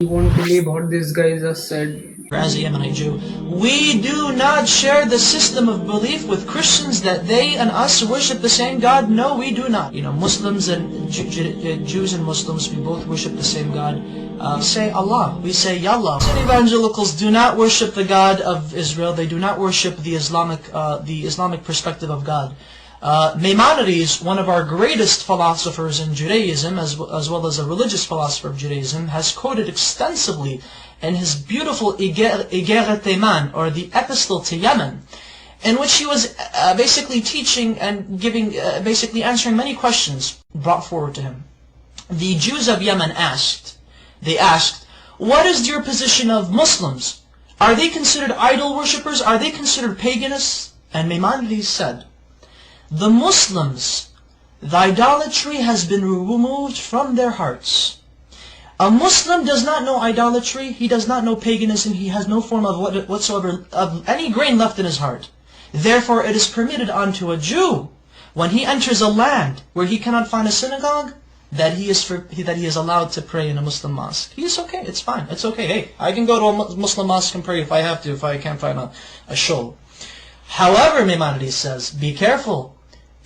You won't believe what these guys just said. As a Yemenite Jew, we do not share the system of belief with Christians that they and us worship the same God. No, we do not. You know, Muslims and Jews and Muslims, we both worship the same God. We say Allah, we say Yallah. Some evangelicals do not worship the God of Israel. They do not worship the Islamic perspective of God. Maimonides, one of our greatest philosophers in Judaism, as well as a religious philosopher of Judaism, has quoted extensively in his beautiful Igeret Tayman, or the Epistle to Yemen, in which he was basically teaching and giving, basically answering many questions brought forward to him. The Jews of Yemen asked, what is your position of Muslims? Are they considered idol worshippers? Are they considered paganists? And Maimonides said, the Muslims, the idolatry has been removed from their hearts. A Muslim does not know idolatry, he does not know paganism, he has no form of whatsoever of any grain left in his heart. Therefore it is permitted unto a Jew, when he enters a land where he cannot find a synagogue, that he is allowed to pray in a Muslim mosque. He is okay, it's fine, it's okay. Hey, I can go to a Muslim mosque and pray if I have to, if I can't find a shul. However, Maimonides says, be careful.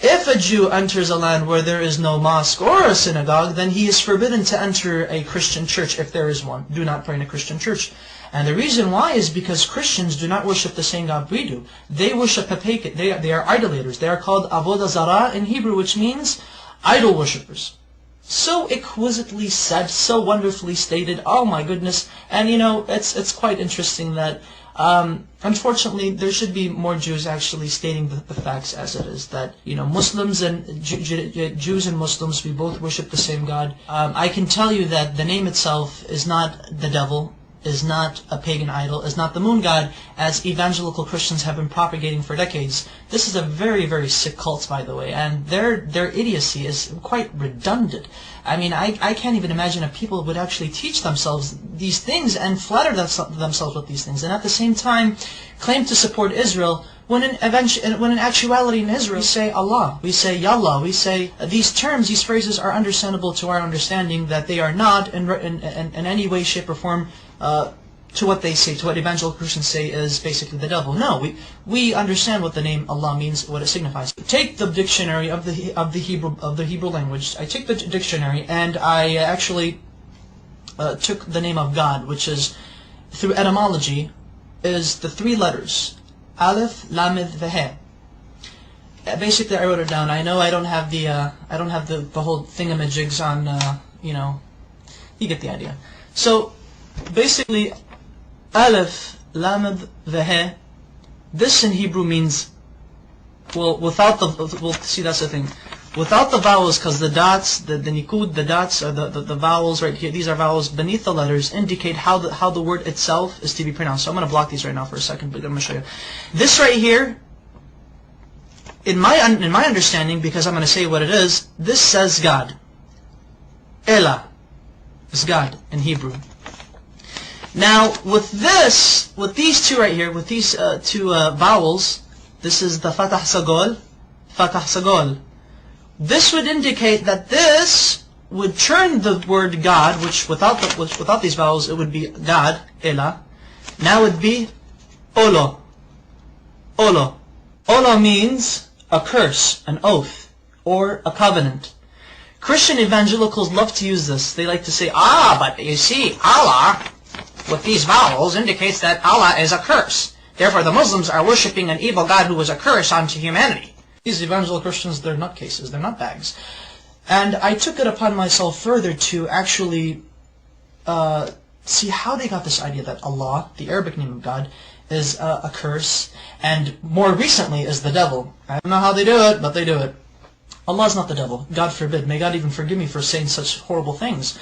If a Jew enters a land where there is no mosque or a synagogue, then he is forbidden to enter a Christian church if there is one. Do not pray in a Christian church. And the reason why is because Christians do not worship the same God we do. They worship a pagan. They are idolaters. They are called avodah zarah in Hebrew, which means idol worshippers. So exquisitely said, so wonderfully stated. Oh my goodness! And you know, it's quite interesting that unfortunately there should be more Jews actually stating the facts as it is. That you know, Muslims and Jews and Muslims, we both worship the same God. I can tell you that the name itself is not the devil, is not a pagan idol, is not the moon god, as evangelical Christians have been propagating for decades. This is a very, very sick cult, by the way, and their idiocy is quite redundant. I mean, I can't even imagine if people would actually teach themselves these things and flatter themselves with these things, and at the same time claim to support Israel, when in actuality in Israel we say Allah, we say Yallah, we say these terms, these phrases are understandable to our understanding, that they are not in any way, shape, or form to what they say, to what evangelical Christians say is basically the devil. No, we understand what the name Allah means, what it signifies. Take the dictionary of the Hebrew language. I take the dictionary and I actually took the name of God, which is through etymology is the three letters Aleph, Lamed, Veh. Basically, I wrote it down. I know I don't have the whole thingamajigs on. You know, you get the idea. So basically, Aleph, Lamed, Veh. This in Hebrew means, well, without the, well, see, that's the thing. Without the vowels, because the dots, the nikud, the dots, or the vowels right here, these are vowels beneath the letters, indicate how the word itself is to be pronounced. So I'm going to block these right now for a second, but I'm going to show you. This right here, in my understanding, because I'm going to say what it is, this says God. Elah is God in Hebrew. Now, with these two right here, with these two vowels, this is the Fatah Sagol, Fatah Sagol. This would indicate that this would turn the word God, which without these vowels it would be God, Elah. Now it would be Olo. Olo. Olo means a curse, an oath, or a covenant. Christian evangelicals love to use this. They like to say, but you see, Allah, with these vowels, indicates that Allah is a curse. Therefore the Muslims are worshipping an evil God who is a curse unto humanity. These evangelical Christians, they're nutcases, they're nutbags. And I took it upon myself further to actually see how they got this idea that Allah, the Arabic name of God, is a curse, and more recently is the devil. I don't know how they do it, but they do it. Allah is not the devil. God forbid. May God even forgive me for saying such horrible things.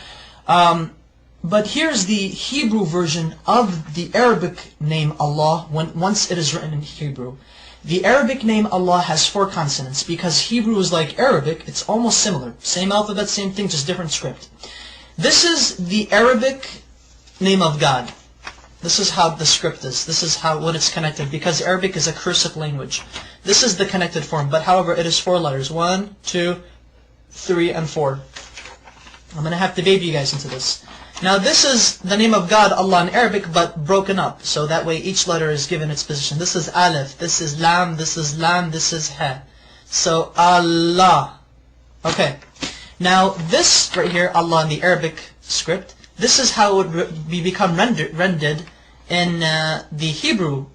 But here's the Hebrew version of the Arabic name Allah once it is written in Hebrew. The Arabic name Allah has 4 consonants because Hebrew is like Arabic. It's almost similar. Same alphabet, same thing, just different script. This is the Arabic name of God. This is how the script is. This is what it's connected, because Arabic is a cursive language. This is the connected form, but however, it is 4 letters. 1, 2, 3, and 4. I'm going to have to baby you guys into this. Now this is the name of God, Allah, in Arabic, but broken up. So that way each letter is given its position. This is Alif, this is Lam, this is Lam, this is Ha. So Allah. Okay. Now this right here, Allah in the Arabic script, this is how it would become rendered in the Hebrew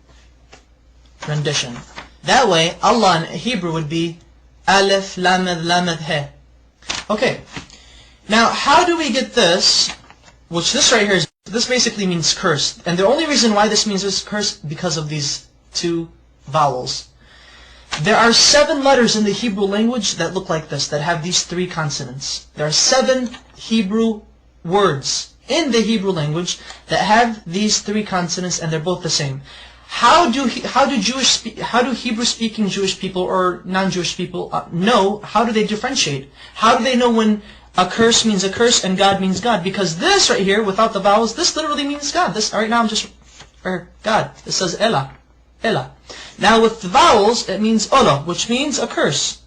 rendition. That way, Allah in Hebrew would be Alif, Lamed, Lamed, He. Okay. Now, how do we get this? Which this right here, this basically means cursed. And the only reason why this means it's cursed, because of these two vowels. There are 7 letters in the Hebrew language that look like this, that have these 3 consonants. There are 7 Hebrew words in the Hebrew language that have these 3 consonants, and they're both the same. How do Hebrew-speaking Jewish people or non-Jewish people know? How do they differentiate? How do they know when a curse means a curse and God means God? Because this right here, without the vowels, this literally means God. This right now I'm just God. It says Ella, Ella. Now with the vowels, it means Ola, which means a curse.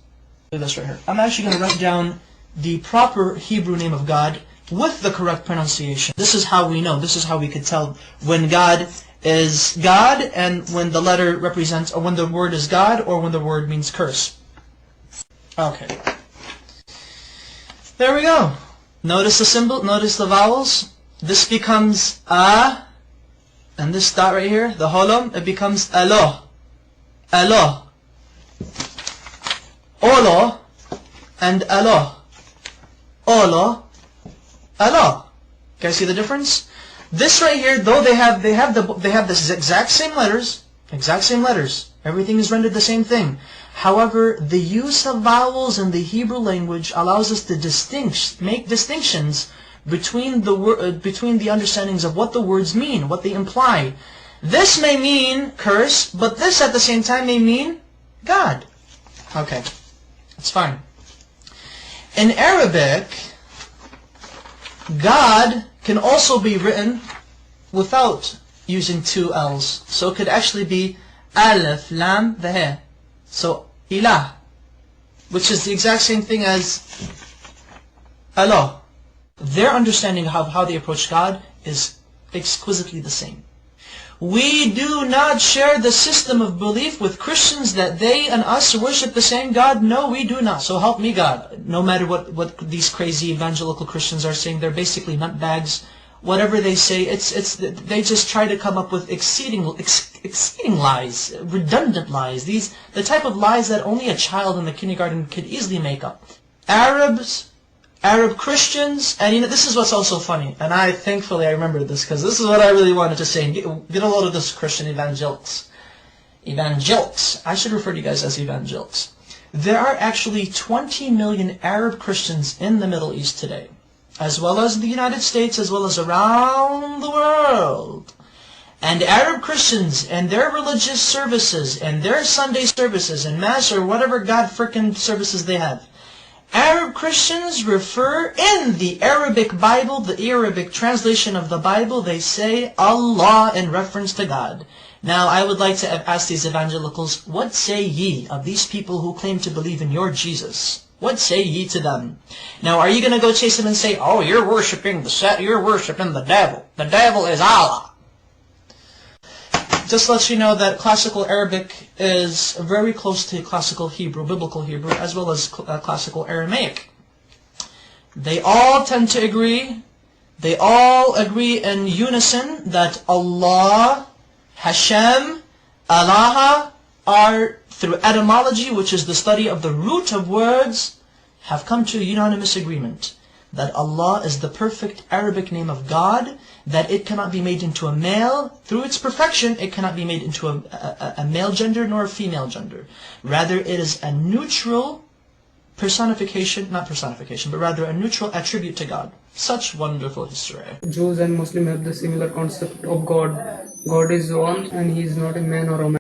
This right here. I'm actually going to write down the proper Hebrew name of God with the correct pronunciation. This is how we know. This is how we could tell when God is God, and when the letter represents, or when the word is God, or when the word means curse. Okay. There we go. Notice the symbol, notice the vowels. This becomes A, and this dot right here, the holom, it becomes Alo. Alo. Olo, and Alo. Olo, Alo. Guys see the difference? This right here, though they have the exact same letters, everything is rendered the same thing. However, the use of vowels in the Hebrew language allows us to make distinctions between the understandings of what the words mean, what they imply. This may mean curse, but this at the same time may mean God. Okay, that's fine. In Arabic, God can also be written without using 2 L's. So it could actually be Alif, Lam, the He. So Ilah, which is the exact same thing as Allah. Their understanding of how they approach God is exquisitely the same. We do not share the system of belief with Christians that they and us worship the same God. No, we do not. So help me God. No matter what these crazy evangelical Christians are saying, they're basically nutbags. Whatever they say, they just try to come up with exceeding lies, redundant lies. The type of lies that only a child in the kindergarten could easily make up. Arab Christians, and this is what's also funny, and thankfully I remembered this, because this is what I really wanted to say, and get a load of this, Christian evangelics. Evangelics. I should refer to you guys as evangelics. There are actually 20 million Arab Christians in the Middle East today, as well as the United States, as well as around the world. And Arab Christians and their religious services, and their Sunday services, and Mass, or whatever God frickin' services they have, Arab Christians refer in the Arabic Bible, the Arabic translation of the Bible, they say Allah in reference to God. Now, I would like to ask these evangelicals, what say ye of these people who claim to believe in your Jesus? What say ye to them? Now, are you going to go chase them and say, oh, you're worshiping the devil. The devil is Allah. Just lets you know that classical Arabic is very close to classical Hebrew, biblical Hebrew, as well as classical Aramaic. They all tend to agree, they all agree in unison that Allah, Hashem, Allah are, through etymology, which is the study of the root of words, have come to unanimous agreement that Allah is the perfect Arabic name of God, that it cannot be made into a male. Through its perfection, it cannot be made into a male gender nor a female gender. Rather, it is a neutral personification, not personification, but rather a neutral attribute to God. Such wonderful history. Jews and Muslims have the similar concept of God. God is one and He is not a man or a man.